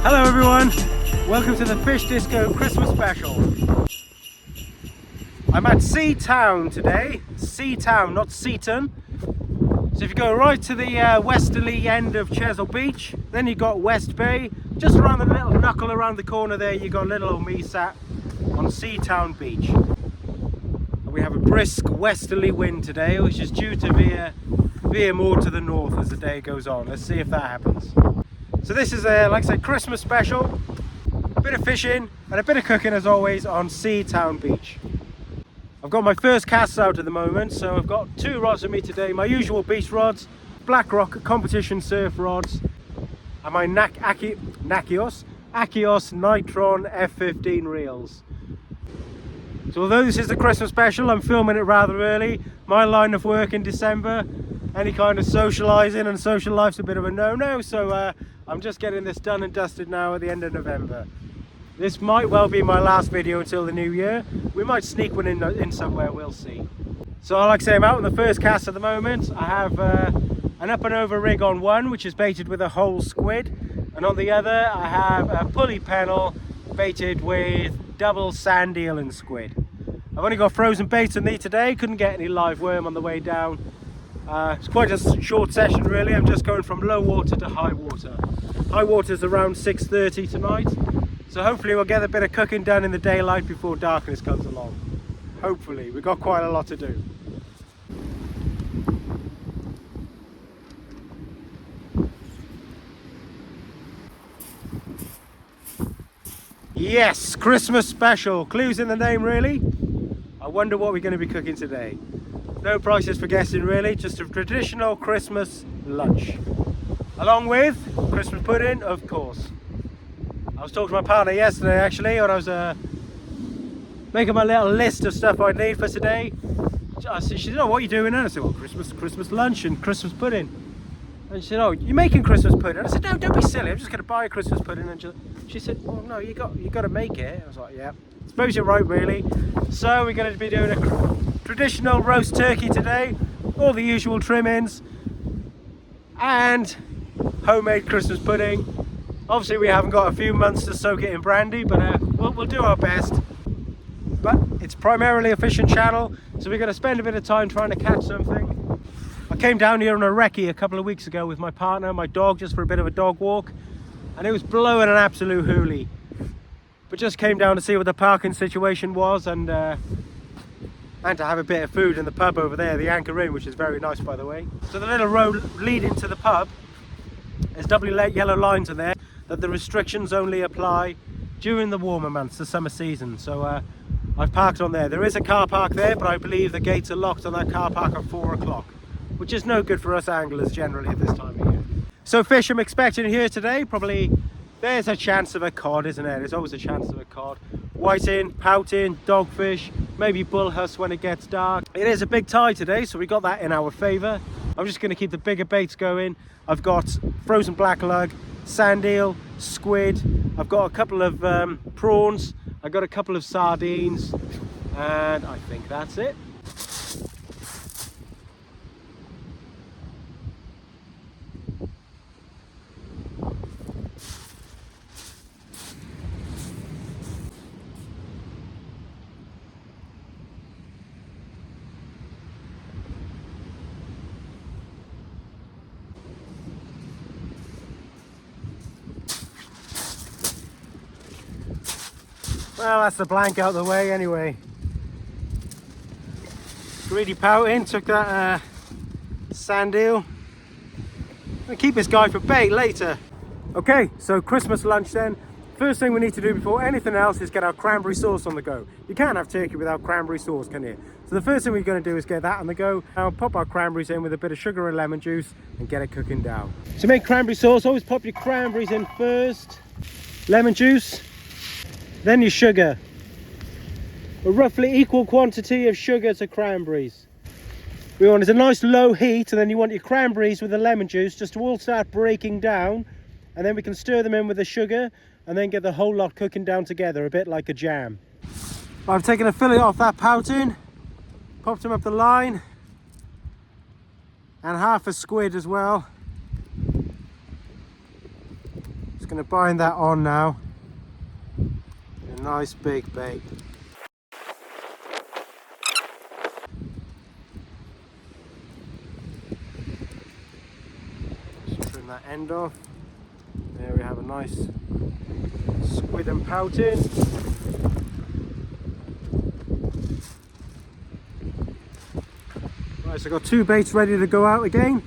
Hello everyone, welcome to the Fish Disco Christmas special. I'm at Seatown today, Seatown, not Seaton. So if you go right to the westerly end of Chesil Beach, then you've got West Bay. Just around the little knuckle around the corner there, you got little old me sat on Seatown Beach. And we have a brisk westerly wind today, which is due to veer more to the north as the day goes on. Let's see if that happens. So this is like I said, Christmas special, a bit of fishing and a bit of cooking as always on Seatown Beach. I've got my first casts out at the moment, so I've got two rods with me today, my usual beach rods, Blackrock competition surf rods, and my Akios Nitron F15 reels. So although this is a Christmas special, I'm filming it rather early. My line of work in December, any kind of socialising and social life's a bit of a no-no, so I'm just getting this done and dusted now at the end of November. This might well be my last video until the new year. We might sneak one in somewhere, we'll see. So like I say, I'm out on the first cast at the moment. I have an up and over rig on one, which is baited with a whole squid. And on the other, I have a pulley pennel baited with double sand eel and squid. I've only got frozen baits on me today, couldn't get any live worm on the way down. It's quite a short session really. I'm just going from low water to high water. High water is around 6:30 tonight, so hopefully we'll get a bit of cooking done in the daylight before darkness comes along. Hopefully, we've got quite a lot to do. Yes, Christmas special. Clues in the name really. I wonder what we're going to be cooking today. No prices for guessing really, just a traditional Christmas lunch. Along with Christmas pudding, of course. I was talking to my partner yesterday actually, when I was making my little list of stuff I'd need for today. She said, oh, what are you doing now? I said, well, Christmas lunch and Christmas pudding. And she said, oh, you're making Christmas pudding? I said, no, don't be silly, I'm just going to buy a Christmas pudding. And she said, oh no, you got to make it. I was like, yeah, I suppose you're right really. So we're going to be doing a traditional roast turkey today, all the usual trimmings, and homemade Christmas pudding. Obviously we haven't got a few months to soak it in brandy, but we'll do our best. But it's primarily a fishing channel, so we're going to spend a bit of time trying to catch something. I came down here on a recce a couple of weeks ago with my partner and my dog, just for a bit of a dog walk, and it was blowing an absolute hoolie. But just came down to see what the parking situation was, and to have a bit of food in the pub over there, the Anchor Inn, which is very nice by the way. So the little road leading to the pub, there's double yellow lines in there that the restrictions only apply during the warmer months, the summer season. So I've parked on there. There is a car park there, but I believe the gates are locked on that car park at 4 o'clock, which is no good for us anglers generally at this time of year. So fish I'm expecting here today, probably there's a chance of a cod, isn't there? There's always a chance of a cod. Whiting, pouting, dogfish, maybe bullhuss when it gets dark. It is a big tide today, so we got that in our favour. I'm just going to keep the bigger baits going. I've got frozen black lug, sand eel, squid. I've got a couple of prawns. I've got a couple of sardines, and I think that's it. Well, that's the blank out of the way anyway. Greedy pouting, took that sand eel. I'll keep this guy for bait later. Okay, so Christmas lunch then. First thing we need to do before anything else is get our cranberry sauce on the go. You can't have turkey without cranberry sauce, can you? So the first thing we're going to do is get that on the go. Now pop our cranberries in with a bit of sugar and lemon juice and get it cooking down. To make cranberry sauce, always pop your cranberries in first. Lemon juice. Then your sugar, a roughly equal quantity of sugar to cranberries. We want it a nice low heat, and then you want your cranberries with the lemon juice just to all start breaking down, and then we can stir them in with the sugar and then get the whole lot cooking down together, a bit like a jam. I've taken a fillet off that pouting, popped him up the line, and half a squid as well. Just going to bind that on now. A nice big bait. Just trim that end off. There we have a nice squid and pouting. Right, so I've got 2 baits ready to go out again.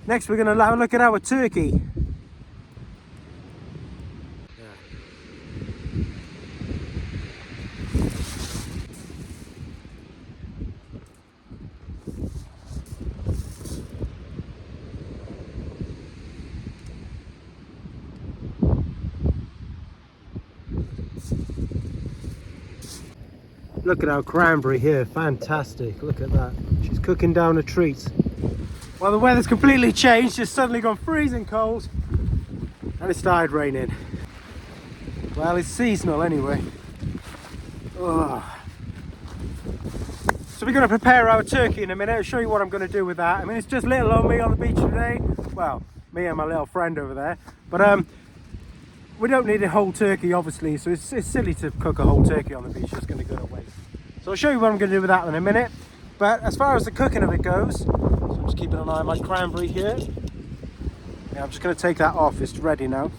Next we're going to have a look at our turkey. Look at our cranberry here, fantastic, look at that. She's cooking down a treat. Well, the weather's completely changed, it's suddenly gone freezing cold and it started raining. Well, it's seasonal anyway. Ugh. So we're going to prepare our turkey in a minute. I'll show you what I'm going to do with that. I mean, it's just little old me on the beach today. Well, me and my little friend over there. But we don't need a whole turkey, obviously, so it's silly to cook a whole turkey on the beach. It's just going to go to waste. So I'll show you what I'm going to do with that in a minute. But as far as the cooking of it goes, so I'm just keeping an eye on my cranberry here. Yeah, I'm just going to take that off. It's ready now.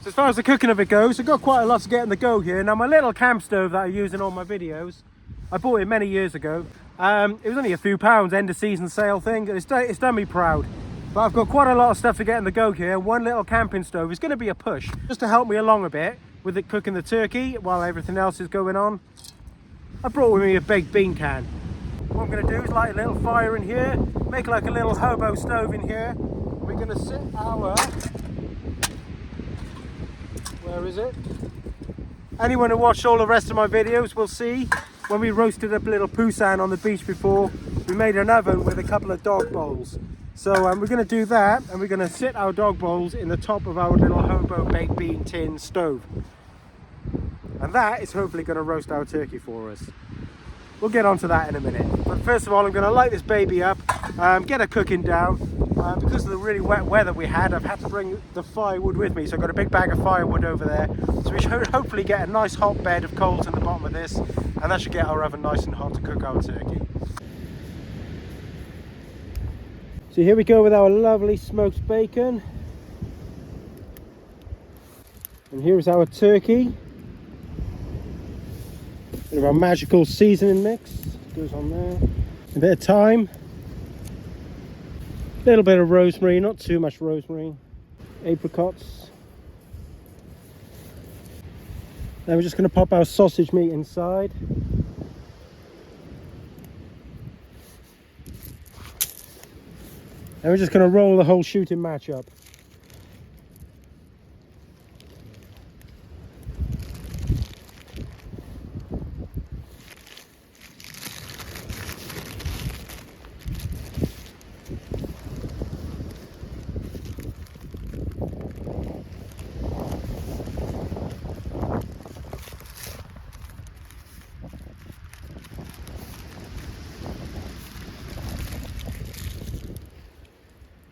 So as far as the cooking of it goes, I've got quite a lot to get in the go here. Now, my little camp stove that I use in all my videos, I bought it many years ago. It was only a few pounds, end of season sale thing. It's done me proud. But I've got quite a lot of stuff to get in the go here. One little camping stove is going to be a push, just to help me along a bit with it cooking the turkey while everything else is going on. I brought with me a big bean can. What I'm going to do is light a little fire in here, make like a little hobo stove in here. We're going to sit our... Where is it? Anyone who watched all the rest of my videos will see when we roasted up a little poussin on the beach before, we made an oven with a couple of dog bowls. So we're going to do that, and we're going to sit our dog bowls in the top of our little hobo baked bean tin stove. And that is hopefully going to roast our turkey for us. We'll get onto that in a minute. But first of all, I'm going to light this baby up, get her cooking down. Because of the really wet weather we had, I've had to bring the firewood with me. So I've got a big bag of firewood over there. So we should hopefully get a nice hot bed of coals in the bottom of this. And that should get our oven nice and hot to cook our turkey. So here we go with our lovely smoked bacon. And here's our turkey. Bit of our magical seasoning mix goes on there. A bit of thyme. A little bit of rosemary, not too much rosemary. Apricots. Then we're just going to pop our sausage meat inside. And we're just going to roll the whole shooting match up.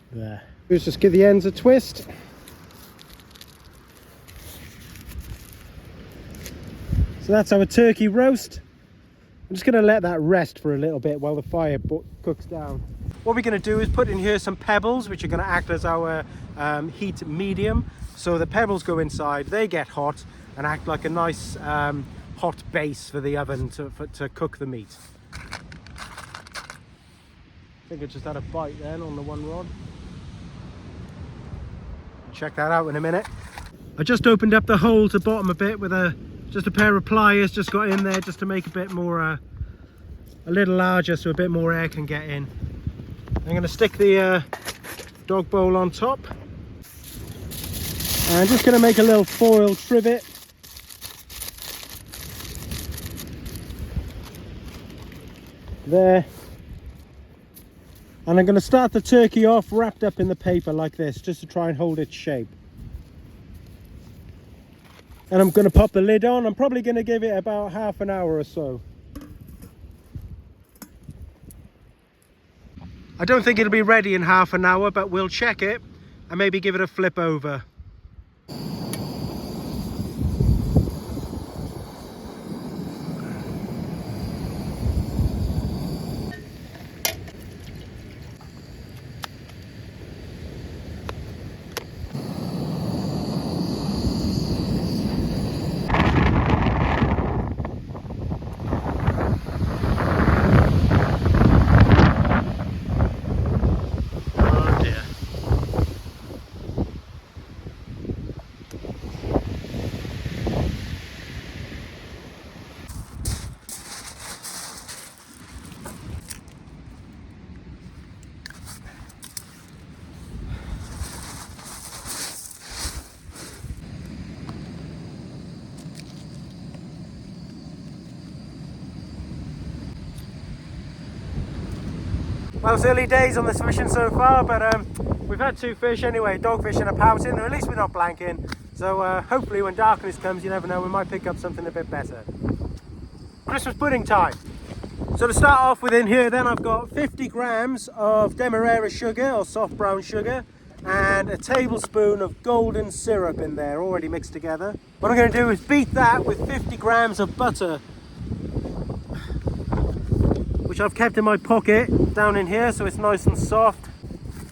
There. Let's just give the ends a twist. So that's our turkey roast. I'm just going to let that rest for a little bit while the fire cooks down. What we're going to do is put in here some pebbles, which are going to act as our heat medium. So the pebbles go inside, they get hot and act like a nice hot base for the oven to cook the meat. I think I just had a bite then on the one rod. Check that out in a minute. I just opened up the hole to bottom a bit with just a pair of pliers, just got in there just to make a bit more, a little larger so a bit more air can get in. I'm going to stick the dog bowl on top. And I'm just going to make a little foil trivet. There. And I'm going to start the turkey off wrapped up in the paper like this, just to try and hold its shape. And I'm going to pop the lid on. I'm probably going to give it about half an hour or so. I don't think it'll be ready in half an hour, but we'll check it. and maybe give it a flip over. Well, it's early days on this fishing so far, but we've had 2 fish anyway, dogfish and a pouting, or at least we're not blanking. So hopefully when darkness comes, you never know, we might pick up something a bit better. Christmas pudding time. So to start off with in here then, I've got 50 grams of demerara sugar or soft brown sugar and a tablespoon of golden syrup in there, already mixed together. What I'm going to do is beat that with 50 grams of butter, which I've kept in my pocket down in here so it's nice and soft.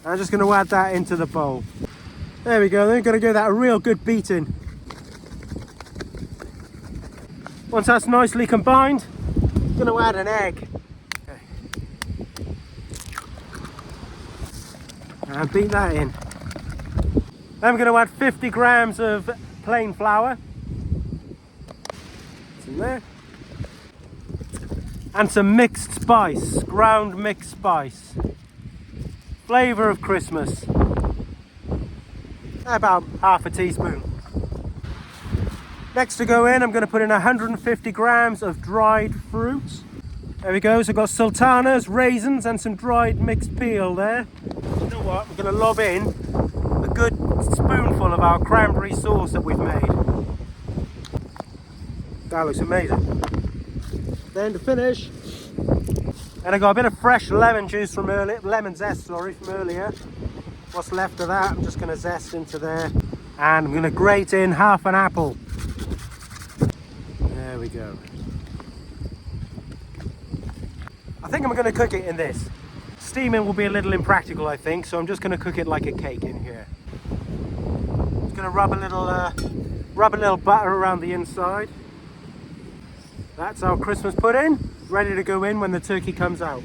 I'm just going to add that into the bowl. There we go, then we're going to give that a real good beating. Once that's nicely combined, I'm going to add an egg. Okay. And beat that in. Then I'm going to add 50 grams of plain flour. It's in there. And some mixed spice, ground mixed spice. Flavour of Christmas. About half a teaspoon. Next to go in, I'm going to put in 150 grams of dried fruit. There we go, so I've got sultanas, raisins and some dried mixed peel there. You know what, we're going to lob in a good spoonful of our cranberry sauce that we've made. That looks amazing. Then to finish, and I got a bit of fresh lemon juice from earlier, lemon zest, sorry, from earlier. What's left of that, I'm just going to zest into there, and I'm going to grate in half an apple. There we go. I think I'm going to cook it in this. Steaming will be a little impractical, I think, so I'm just going to cook it like a cake in here. Just going to rub a little butter around the inside. That's our Christmas pudding, ready to go in when the turkey comes out.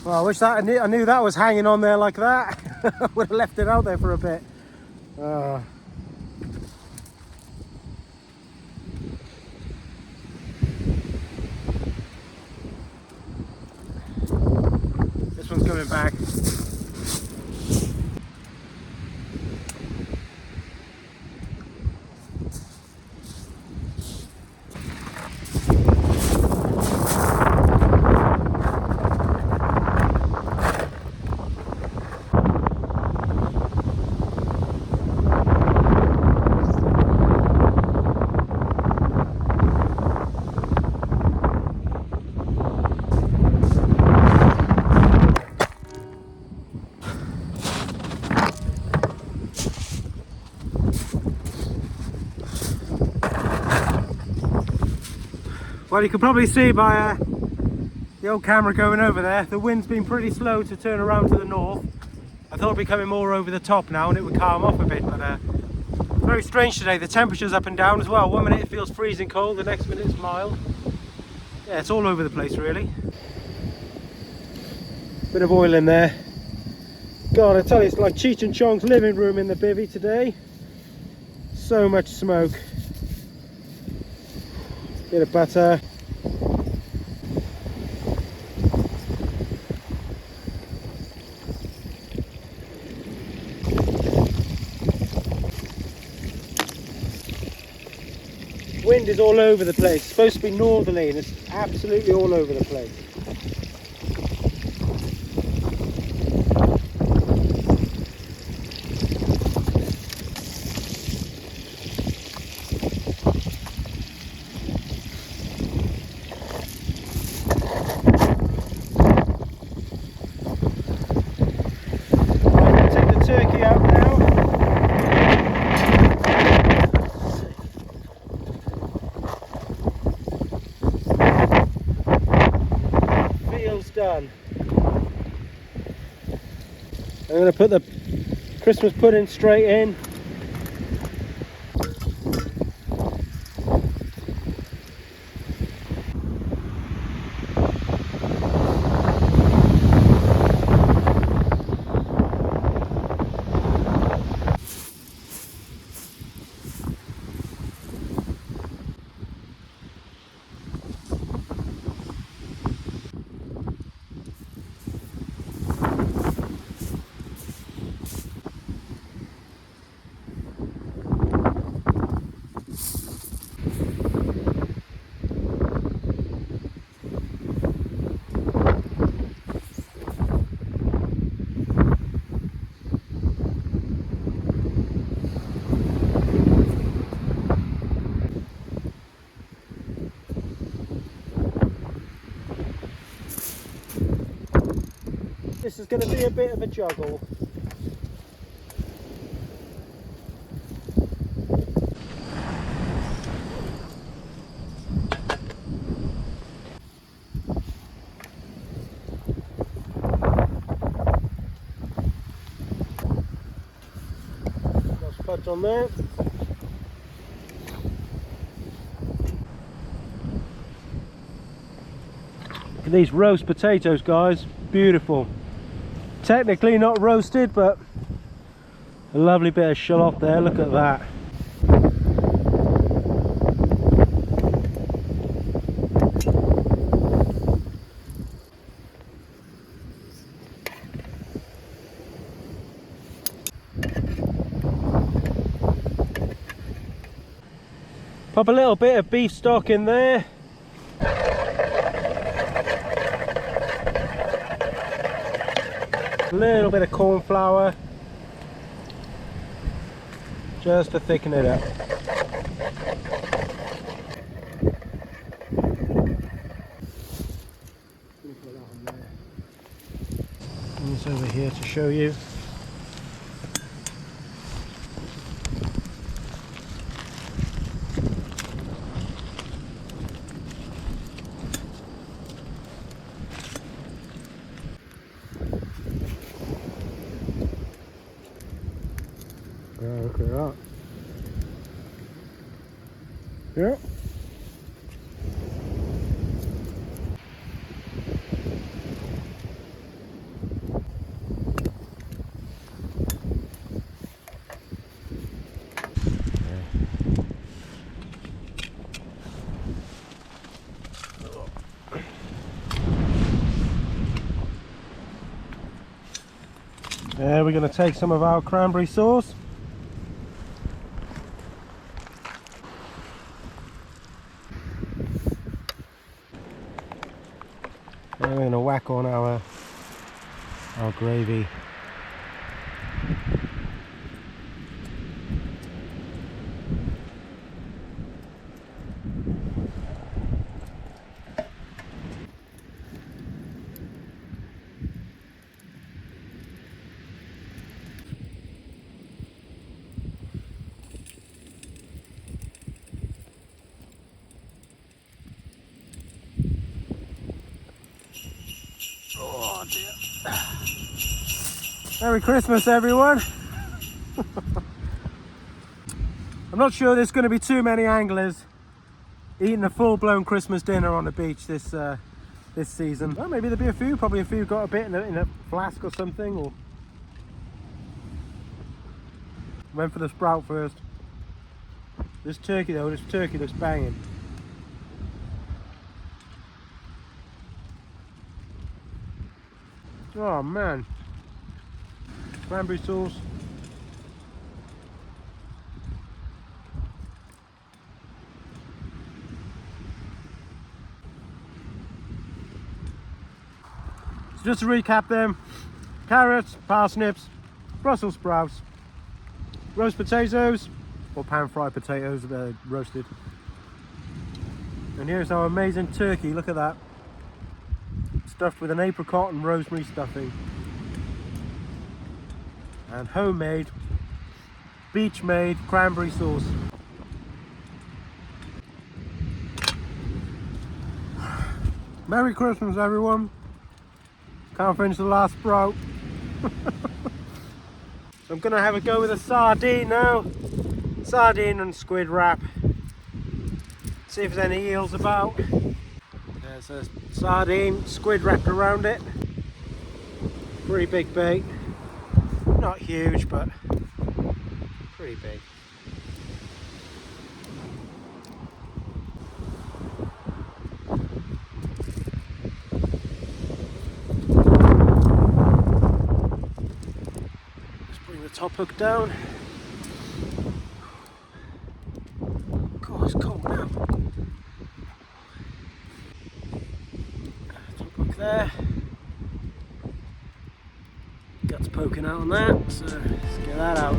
Well, I wish that I knew that was hanging on there like that. I would have left it out there for a bit. This one's coming back. Well, you can probably see by the old camera going over there, the wind's been pretty slow to turn around to the north. I thought it'd be coming more over the top now and it would calm off a bit, but very strange today. The temperature's up and down as well. 1 minute it feels freezing cold, the next minute it's mild. Yeah, it's all over the place really. Bit of oil in there. God, I tell you, it's like Cheech and Chong's living room in the bivvy today. So much smoke. Bit of butter. Wind is is all over the place. It's supposed to be northerly and it's absolutely all over the place. Turkey out now. Feels done. I'm going to put the Christmas pudding straight in. This is going to be a bit of a juggle. Got spuds on there. Look at these roast potatoes, guys. Beautiful. Technically not roasted, but a lovely bit of shallot there. Look at that. Pop a little bit of beef stock in there. A little bit of corn flour, just to thicken it up. And it's over here to show you. Look at that. Yeah. There, we're going to take some of our cranberry sauce. We're going to whack on our gravy. Oh dear. Merry Christmas, everyone. I'm not sure there's going to be too many anglers eating a full-blown Christmas dinner on the beach this season. Well, maybe there'll be a few. Probably a few got a bit in a flask or something. Or went for the sprout first. This turkey though, this turkey looks banging. Oh man, cranberry sauce. just to recap them: carrots, parsnips, Brussels sprouts, roast potatoes, or pan-fried potatoes, roasted. And here's our amazing turkey, look at that. Stuffed with an apricot and rosemary stuffing. And homemade, beach-made cranberry sauce. Merry Christmas, everyone. Can't finish the last sprout. So I'm gonna have a go with a sardine now. Sardine and squid wrap. See if there's any eels about. There's a sardine, squid wrapped around it. Pretty big bait. Not huge, but pretty big. Let's bring the top hook down. God, it's cold now. Top hook there. Guts poking out on that, so let's get that out.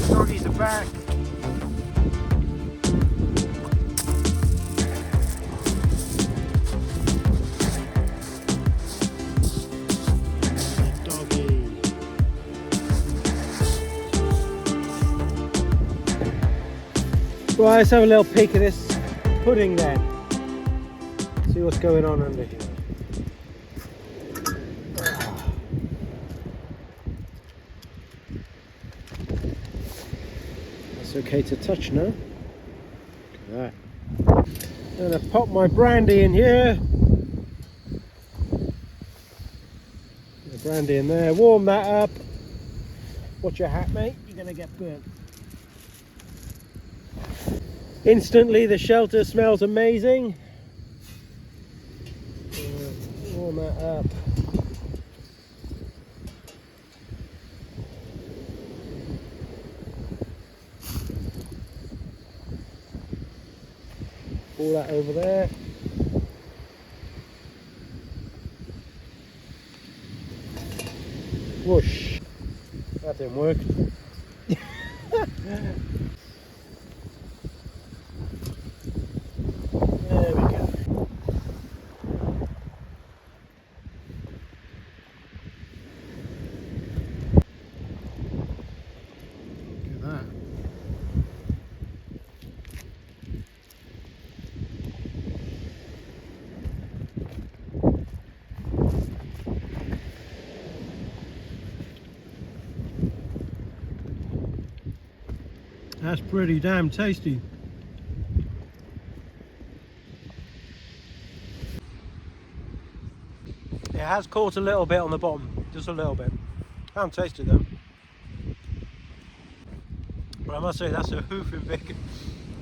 Doggies are back. Doggy. Right, let's have a little peek at this pudding then. See what's going on under here. It's okay to touch now. Look at that. I'm gonna pop my brandy in here. Get the brandy in there. Warm that up. Watch your hat, mate. You're gonna get burnt. Instantly, the shelter smells amazing. Warm that up. All that over there. Whoosh. That didn't work. There we go. Look at that. That's pretty damn tasty. It has caught a little bit on the bottom, just a little bit. I haven't tasted them. But I must say that's a hoofing big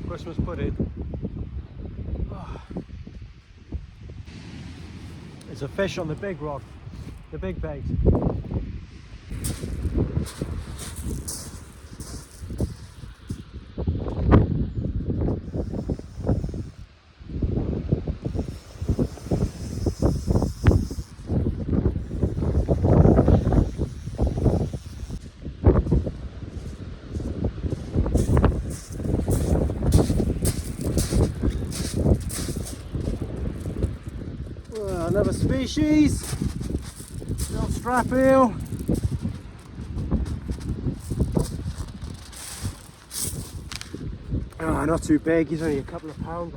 Christmas pudding. Oh. It's a fish on the big rod, the big bait. Another species, little strap eel. Oh, not too big, he's only a couple of pounds.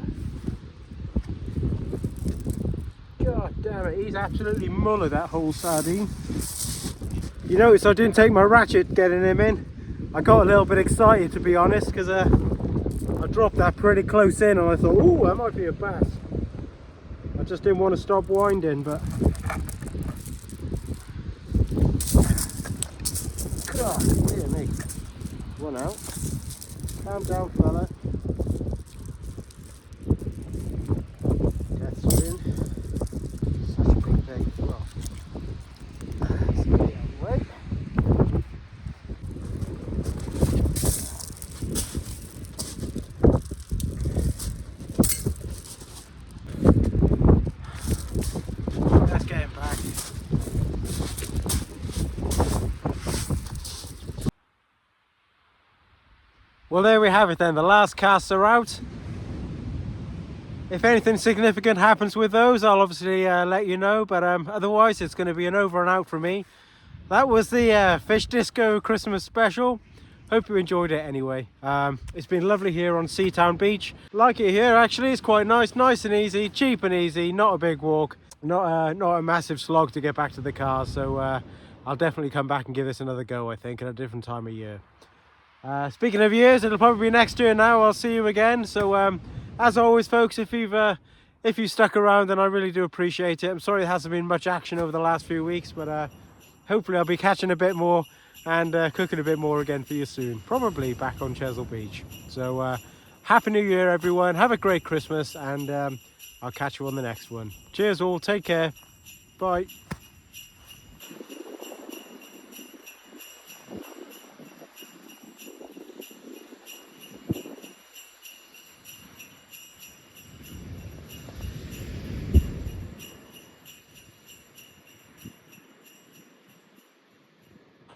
God damn it, he's absolutely muller, that whole sardine. You notice I didn't take my ratchet getting him in. I got a little bit excited, to be honest, because I dropped that pretty close in and I thought, oh, that might be a bass. I just didn't want to stop winding, but Oh, dear me. One out. Calm down, fella. Death spin. Such a big bait as well. Let's get it out of the way. Let's get him back. Well, there we have it then. The last casts are out. If anything significant happens with those, I'll obviously let you know, but otherwise it's going to be an over and out for me. That was the Fish Disco Christmas special. Hope you enjoyed it anyway. It's been lovely here on Seatown Beach. Like it here actually. It's quite nice and easy, cheap and easy, not a big walk, not a massive slog to get back to the car. So I'll definitely come back and give this another go, I think, at a different time of year. Speaking of years, it'll probably be next year now. I'll see you again. So as always, folks, if you stuck around, then I really do appreciate it. I'm sorry there hasn't been much action over the last few weeks, but hopefully I'll be catching a bit more and cooking a bit more again for you soon. Probably back on Chesil Beach. So Happy New Year, everyone. Have a great Christmas, and I'll catch you on the next one. Cheers all. Take care. Bye.